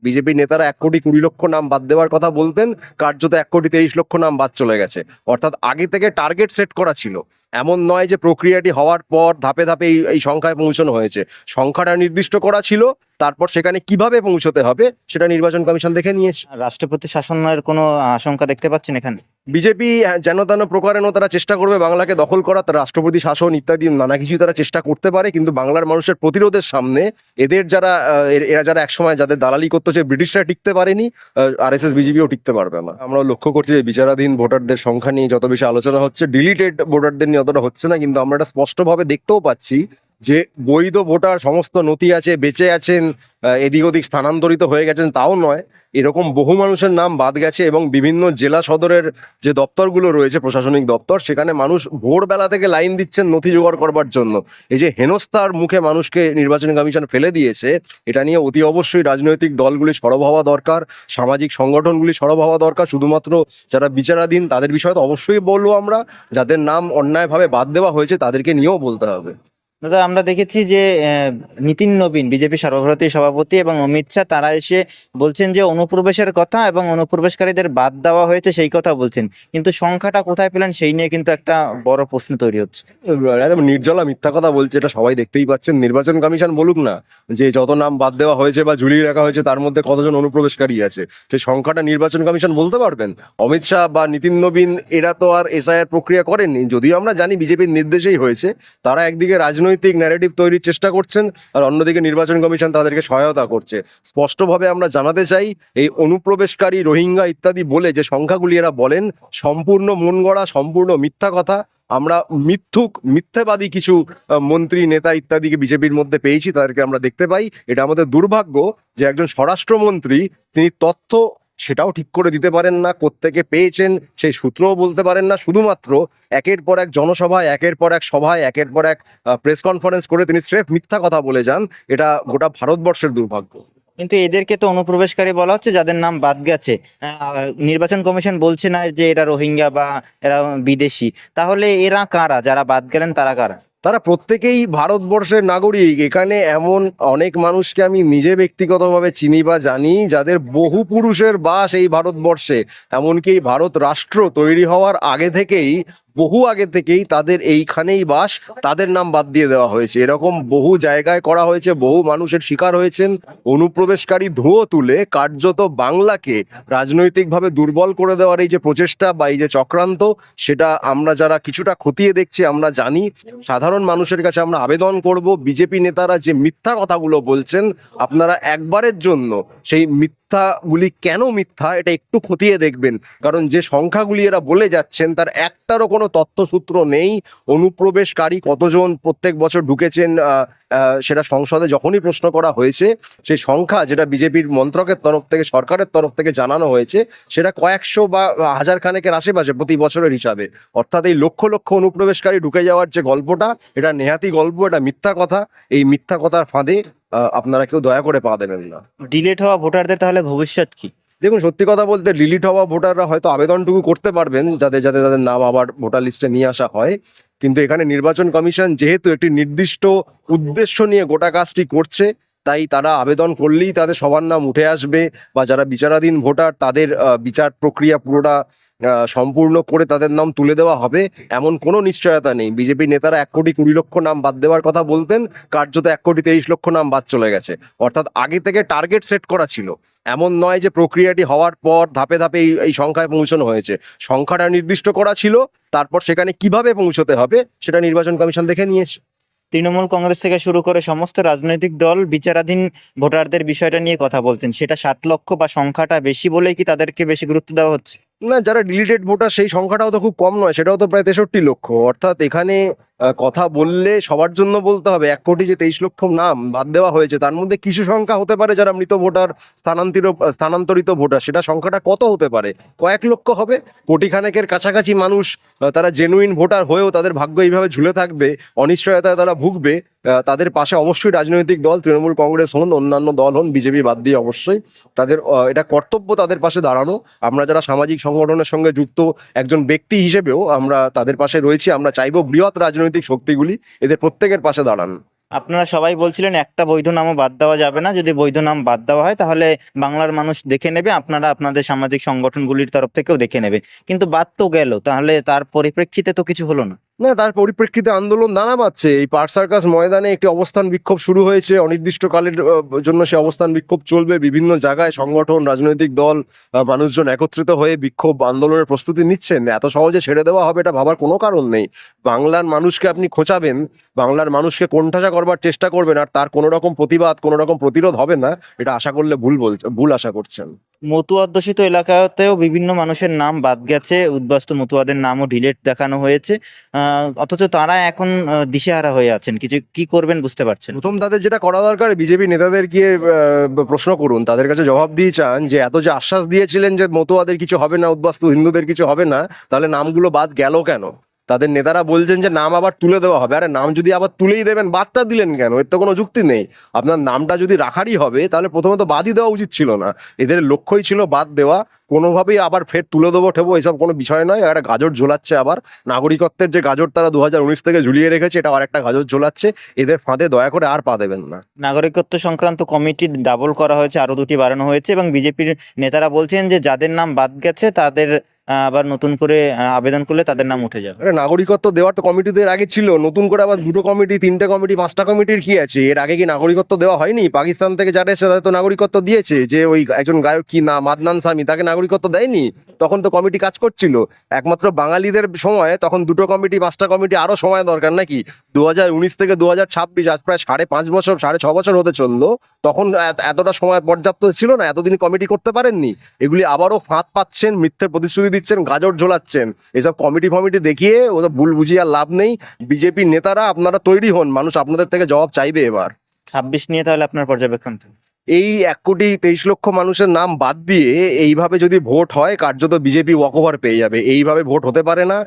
BJP নেতারা 1,20,00,000 নাম বাদ দেওয়ার কথা বলতেন, কার্যত 1,23,00,000 নাম বাদ চলে গেছে। অর্থাৎ আগে থেকে টার্গেট সেট করা ছিল। এমন নয় যে প্রক্রিয়াটি হওয়ার পর ধাপে ধাপে এই সংখ্যায় পৌঁছানো হয়েছে। সংখ্যাটা নির্দিষ্ট করা ছিল, তারপর সেখানে কিভাবে পৌঁছতে হবে সেটা নির্বাচন কমিশন দেখে নিয়েছে। রাষ্ট্রপতি শাসনের কোনো আশঙ্কা দেখতে পাচ্ছেন এখানে? বিজেপি যেন তেন প্রকারেণও তারা চেষ্টা করবে বাংলাকে দখল করা, তার রাষ্ট্রপতি শাসন ইত্যাদি নানা কিছুই তারা চেষ্টা করতে পারে, কিন্তু বাংলার মানুষের প্রতিরোধের সামনে এরা যারা একসময় যাদের দালালি করতো যে ব্রিটিশরা টিকতে পারেনি, আরএসএস বিজেপিও টিকতে পারবে না। আমরা লক্ষ্য করছি যে বিচারাধীন ভোটারদের সংখ্যা নিয়ে যত বেশি আলোচনা হচ্ছে, ডিলিটেড ভোটারদের নিয়ে অতটা হচ্ছে না, কিন্তু আমরা এটা স্পষ্টভাবে দেখতেও পাচ্ছি যে বৈধ ভোটার সমস্ত নথি আছে, বেঁচে আছেন, এদিক ওদিক স্থানান্তরিত হয়ে গেছেন তাও নয়, এরকম বহু মানুষের নাম বাদ গেছে। এবং বিভিন্ন জেলা সদরের যে দপ্তরগুলো রয়েছে, প্রশাসনিক দপ্তর, সেখানে মানুষ ভোরবেলা থেকে লাইন দিচ্ছেন নথি জোগাড় করবার জন্য। এই যে হেনস্থার মুখে মানুষকে নির্বাচন কমিশন ফেলে দিয়েছে, এটা নিয়ে অতি অবশ্যই রাজনৈতিক দলগুলি সরব হওয়া দরকার, সামাজিক সংগঠনগুলি সরব হওয়া দরকার। শুধুমাত্র যারা বিচারাধীন তাদের বিষয়ে তো অবশ্যই বলবো, আমরা যাদের নাম অন্যায়ভাবে বাদ দেওয়া হয়েছে তাদেরকে নিয়েও বলতে হবে। দাদা, আমরা দেখেছি যে নিতিন নবীন বিজেপি সর্বভারতীয় সভাপতি এবং অমিত শাহ তারা এসে বলছেন যে অনুপ্রবেশের কথা এবং অনুপ্রবেশকারীদের বাদ দেওয়া হয়েছে সেই কথা বলছেন, কিন্তু সংখ্যাটা কোথায় পেলেন সেই নিয়ে কিন্তু একটা বড় প্রশ্ন তৈরি হচ্ছে। একদম নির্জলা মিথ্যা কথা বলছে, এটা সবাই দেখতেই পাচ্ছেন। নির্বাচন কমিশন বলুক না যে যত নাম বাদ দেওয়া হয়েছে বা ঝুলিয়ে রাখা হয়েছে তার মধ্যে কতজন অনুপ্রবেশকারী আছে, সেই সংখ্যাটা নির্বাচন কমিশন বলতে পারবেন? অমিত শাহ বা নিতিন নবীন এরা তো আর এসআইআর প্রক্রিয়া করেননি, যদিও আমরা জানি বিজেপির নির্দেশেই হয়েছে। তারা একদিকে রাজনৈতিক ন্যারেটিভ তৈরির চেষ্টা করছেন, আর অন্যদিকে নির্বাচন কমিশন তাদেরকে সহায়তা করছে। স্পষ্টভাবে আমরা জানাতে চাই, এই অনুপ্রবেশকারী, রোহিঙ্গা ইত্যাদি বলে যে সংখ্যাগুলি এরা বলেন, সম্পূর্ণ মন গড়া, সম্পূর্ণ মিথ্যা কথা। আমরা মিথ্যাবাদী কিছু মন্ত্রী, নেতা ইত্যাদিকে বিজেপির মধ্যে পেয়েছি, তাদেরকে আমরা দেখতে পাই। এটা আমাদের দুর্ভাগ্য যে একজন স্বরাষ্ট্রমন্ত্রী, তিনি তথ্য সেটাও ঠিক করে দিতে পারেন না, কোত্থেকে পেয়েছেন সেই সূত্রও বলতে পারেন না। শুধুমাত্র একের পর এক জনসভায়, একের পর এক সভায়, একের পর এক প্রেস কনফারেন্স করে তিনি স্রেফ মিথ্যা কথা বলে যান। এটা গোটা ভারতবর্ষের দুর্ভাগ্য। কিন্তু এদেরকে তো অনুপ্রবেশকারী বলা হচ্ছে যাদের নাম বাদ গেছে। নির্বাচন কমিশন বলছে না যে এরা রোহিঙ্গা বা এরা বিদেশি, তাহলে এরা কারা? যারা বাদ গেলেন তারা কারা? তারা প্রত্যেকেই ভারতবর্ষের নাগরিক। এখানে এমন অনেক মানুষকে আমি নিজে ব্যক্তিগতভাবে চিনি বা জানি, যাদের বহু পুরুষের বাস এই ভারতবর্ষে। এমনকি এই ভারত রাষ্ট্র তৈরি হওয়ার বহু আগে থেকেই তাদের এইখানেই বাস, তাদের নাম বাদ দিয়ে দেওয়া হয়েছে। এরকম বহু জায়গায় করা হয়েছে, বহু মানুষের শিকার হয়েছেন। অনুপ্রবেশকারী ধুয়ো তুলে কার্যত বাংলাকে রাজনৈতিকভাবে দুর্বল করে দেওয়ার এই যে প্রচেষ্টা বা এই যে চক্রান্ত, সেটা আমরা যারা কিছুটা খতিয়ে দেখছি আমরা জানি। সাধারণ মানুষের কাছে আমরা আবেদন করব, বিজেপি নেতারা যে মিথ্যা কথাগুলো বলছেন, আপনারা একবারের জন্য সেই মিথ্যাগুলি কেন মিথ্যা এটা একটু খতিয়ে দেখবেন। কারণ যে সংখ্যাগুলি এরা বলে যাচ্ছেন তার একটারও কোনো তথ্যসূত্র নেই। অনুপ্রবেশকারী কতজন প্রত্যেক বছর ঢুকেছেন, সেটা সংসদে যখনই প্রশ্ন করা হয়েছে, সেই সংখ্যা যেটা বিজেপির মন্ত্রকের তরফ থেকে, সরকারের তরফ থেকে জানানো হয়েছে, সেটা কয়েকশো বা হাজার খানেকের আশেপাশে প্রতি বছরের হিসাবে। অর্থাৎ এই লক্ষ লক্ষ অনুপ্রবেশকারী ঢুকে যাওয়ার যে গল্পটা, এটা নেহাতি গল্প, এটা মিথ্যা কথা। এই মিথ্যা কথার ফাঁদে আপনারা কেউ দয়া করে পা দেবেন না। ডিলেট হওয়া ভোটারদের তাহলে ভবিষ্যৎ কি? দেখুন, সত্যি কথা বলতে ডিলিট হওয়া ভোটাররা হয়তো আবেদনটুকু করতে পারবেন যাতে যাতে তাদের নাম আবার ভোটার লিস্টে নিয়ে আসা হয়, কিন্তু এখানে নির্বাচন কমিশন যেহেতু একটি নির্দিষ্ট উদ্দেশ্য নিয়ে গোটা কাজটি করছে, তাই তারা আবেদন করলেই তাদের সবার নাম উঠে আসবে, বা যারা বিচারাধীন ভোটার তাদের বিচার প্রক্রিয়া পুরোটা সম্পূর্ণ করে তাদের নাম তুলে দেওয়া হবে, এমন কোনো নিশ্চয়তা নেই। বিজেপি নেতারা 1,20,00,000 নাম বাদ দেওয়ার কথা বলতেন, কার্যত 1,23,00,000 নাম বাদ চলে গেছে। অর্থাৎ আগে থেকে টার্গেট সেট করা ছিল। এমন নয় যে প্রক্রিয়াটি হওয়ার পর ধাপে ধাপে এই সংখ্যায় পৌঁছানো হয়েছে। সংখ্যাটা নির্দিষ্ট করা ছিল, তারপর সেখানে কিভাবে পৌঁছতে হবে সেটা নির্বাচন কমিশন দেখে নিয়েছে। তৃণমূল কংগ্রেস থেকে শুরু করে সমস্ত রাজনৈতিক দল বিচারাধীন ভোটারদের বিষয়টা নিয়ে কথা বলছেন। সেটা 60 লক্ষ বা সংখ্যাটা বেশি বলেই কি তাদেরকে বেশি গুরুত্ব দেওয়া হচ্ছে? না, যারা ডিলিটেড ভোটার সেই সংখ্যাটাও তো খুব কম নয়, সেটাও তো প্রায় 63 লক্ষ। অর্থাৎ এখানে কথা বললে সবার জন্য বলতে হবে। 1,23,00,000 নাম বাদ দেওয়া হয়েছে, তার মধ্যে কিছু সংখ্যা হতে পারে যারা মৃত ভোটার, স্থানান্তরিত ভোটার। সেটা সংখ্যাটা কত হতে পারে? কয়েক লক্ষ হবে। কোটিখানেকের কাছাকাছি মানুষ তারা জেনুইন ভোটার হয়েও তাদের ভাগ্য এইভাবে ঝুলে থাকবে, অনিশ্চয়তায় তারা ভুগবে। তাদের পাশে অবশ্যই রাজনৈতিক দল, তৃণমূল কংগ্রেস হন, অন্যান্য দল হন, বিজেপি বাদ দিয়ে অবশ্যই তাদের এটা কর্তব্য তাদের পাশে দাঁড়ানো। আমরা যারা সামাজিক সংগঠনের সঙ্গে যুক্ত একজন ব্যক্তি হিসেবেও আমরা তাদের পাশে রয়েছি। আমরা চাইবো বৃহৎ রাজনৈতিক শক্তিগুলি এদের প্রত্যেকের পাশে দাঁড়ান। আপনারা সবাই বলছিলেন একটা বৈধ নামও বাদ দেওয়া যাবে না, যদি বৈধ নাম বাদ দেওয়া হয় তাহলে বাংলার মানুষ দেখে নেবে, আপনারা আপনাদের সামাজিক সংগঠনগুলির তরফ থেকেও দেখে নেবে, কিন্তু বাদ তো গেল, তাহলে তার পরিপ্রেক্ষিতে তো কিছু হলো না। না, তার পরিপ্রেক্ষিতে আন্দোলন দানা বাঁধছে। এই পার্ক সার্কাস ময়দানে একটি অবস্থান বিক্ষোভ শুরু হয়েছে, অনির্দিষ্টকালের জন্য সে অবস্থান বিক্ষোভ চলবে। বিভিন্ন জায়গায় সংগঠন, রাজনৈতিক দল, মানুষজন একত্রিত হয়ে বিক্ষোভ আন্দোলনের প্রস্তুতি নিচ্ছেন। এত সহজে ছেড়ে দেওয়া হবে এটা ভাবার কোনো কারণ নেই। বাংলার মানুষকে আপনি খোঁচাবেন, বাংলার মানুষকে কোণঠাসা করবার চেষ্টা করবেন, আর তার কোনো রকম প্রতিবাদ, কোনো রকম প্রতিরোধ হবে না, এটা আশা করলে ভুল আশা করছেন। মতুয়া অধ্যুষিত এলাকাতেও বিভিন্ন মানুষের নাম বাদ গেছে, উদ্বাস্তু মতুয়াদের নামও ডিলেট দেখানো হয়েছে, অথচ তারা এখন দিশেহারা হয়ে আছেন, কি করবেন বুঝতে পারছেন না। প্রথম তাদের যেটা করা দরকার, বিজেপি নেতাদের গিয়ে প্রশ্ন করুন, তাদের কাছে জবাব দিয়ে চান যে এত যে আশ্বাস দিয়েছিলেন যে মতুয়াদের কিছু হবে না, উদ্বাস্তু হিন্দুদের কিছু হবে না, তাহলে নামগুলো বাদ গেল কেন? তাদের নেতারা বলছেন যে নাম আবার তুলে দেওয়া হবে। আরে নাম যদি আবার তুলেই দেবেন, বাদটা দিলেন কেন? এর তো কোনো যুক্তি নেই। আপনার নামটা যদি রাখারই হবে তাহলে প্রথমত বাদই দেওয়া উচিত ছিল না। এদের লক্ষ্যই ছিল বাদ দেওয়া, কোনোভাবেই আবার ফের তুলে দেবো ঠেবো এসব কোনো বিষয় নয়। একটা গাজর ঝোলাচ্ছে আবার, নাগরিকত্বের যে গাজর তারা 2019 থেকে ঝুলিয়ে রেখেছে, এটা আর একটা গাজর ঝোলাচ্ছে। এদের ফাঁদে দয়া করে আর পা দেবেন না। নাগরিকত্ব সংক্রান্ত কমিটি ডাবল করা হয়েছে, আরো 2টি বাড়ানো হয়েছে, এবং বিজেপির নেতারা বলছেন যে যাদের নাম বাদ গেছে তাদের আবার নতুন করে আবেদন করলে তাদের নাম উঠে যাবে। আরে নাগরিকত্ব দেওয়ার তো কমিটি তো এর আগে ছিল, নতুন করে আবার 2টো কমিটি, 3টে কমিটি, 5টা কমিটির কি আছে? এর আগে কি নাগরিকত্ব দেওয়া হয়নি? পাকিস্তান থেকে যারা এসেছে তাদের তো নাগরিকত্ব দিয়েছে। যে ওই একজন গায়ক কি না, মাদনান সামি, তাকে নাগরিকত্ব দেয়নি? তখন তো কমিটি কাজ করছিল। একমাত্র বাঙালিদের সময় তখন 2টো কমিটি, 5টা কমিটি, আরো সময় দরকার নাকি? 2019 থেকে 2026, আজ প্রায় 5.5 বছর, 6.5 বছর হতে চললো। তখন এতটা সময় পর্যাপ্ত ছিল না? এতদিন কমিটি করতে পারেননি? এগুলি আবারও ফাঁদ পাচ্ছেন, মিথ্যে প্রতিশ্রুতি দিচ্ছেন, গাজর ঝোলাচ্ছেন। এসব কমিটি ফমিটি দেখিয়ে ওসব ভুল বুঝিয়ে আর লাভ নেই। বিজেপি নেতারা আপনারা তৈরি হন, মানুষ আপনাদের থেকে জবাব চাইবে এবার। 26 নিয়ে তাহলে আপনার পর্যবেক্ষণ কি? এই 1,23,00,000 মানুষের নাম বাদ দিয়ে এইভাবে যদি ভোট হয়, কার্যত বিজেপি ওয়াকওভার পেয়ে যাবে। এইভাবে ভোট হতে পারে না।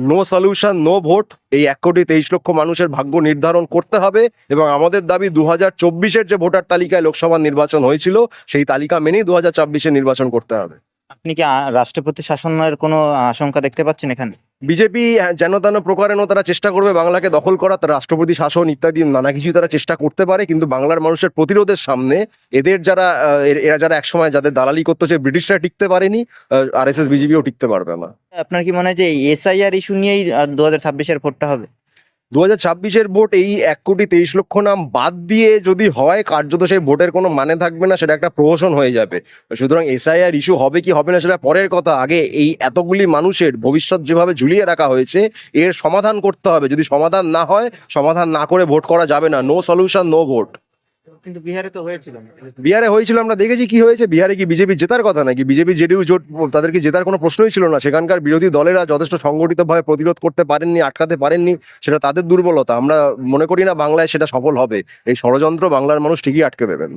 No solution, no vote. এই 1,23,00,000 মানুষের ভাগ্য নির্ধারণ করতে হবে, এবং আমাদের দাবি 2024-এর যে ভোটার তালিকায় লোকসভা নির্বাচন হয়েছিল, সেই তালিকা মেনেই 2024-এ নির্বাচন করতে হবে। আপনি কি রাষ্ট্রপতি শাসনের কোনো আশঙ্কা দেখতে পাচ্ছেন এখানে? বিজেপি যেন তেন প্রকারেণও তারা চেষ্টা করবে বাংলাকে দখল করা, তারা রাষ্ট্রপতি শাসন ইত্যাদি নানা কিছুই তারা চেষ্টা করতে পারে, কিন্তু বাংলার মানুষের প্রতিরোধের সামনে এদের যারা এরা যারা একসময় যাদের দালালি করতে, যে ব্রিটিশরা টিকতে পারেনি, আরএসএস বিজেপিও টিকতে পারবে না। আপনার কি মনে হয় যে এসআইআর ইস্যু নিয়েই 2026-এর ভোটটা হবে? 2026-এর ভোট এই 1,23,00,000 নাম বাদ দিয়ে যদি হয়, কার্যত সেই ভোটের কোনো মানে থাকবে না, সেটা একটা প্রহসন হয়ে যাবে। সুতরাং এসআইআর ইস্যু হবে কি হবে না সেটা পরের কথা। আগে এই এতগুলি মানুষের ভবিষ্যৎ যেভাবে ঝুলিয়ে রাখা হয়েছে, এর সমাধান করতে হবে। যদি সমাধান না হয়, সমাধান না করে ভোট করা যাবে না। No solution, no vote. কিন্তু বিহারে তো হয়েছিল। বিহারে হয়েছিল, আমরা দেখেছি কি হয়েছে। বিহারে কি বিজেপি জেতার কথা নাকি? বিজেপি জেডিইউ জোট, তাদের কি জেতার কোনো প্রশ্নই ছিল না। সেখানকার বিরোধী দলেরা যথেষ্ট সংগঠিতভাবে প্রতিরোধ করতে পারেননি, আটকাতে পারেননি, সেটা তাদের দুর্বলতা। আমরা মনে করি না বাংলায় সেটা সফল হবে। এই ষড়যন্ত্র বাংলার মানুষ ঠিকই আটকে দেবেন।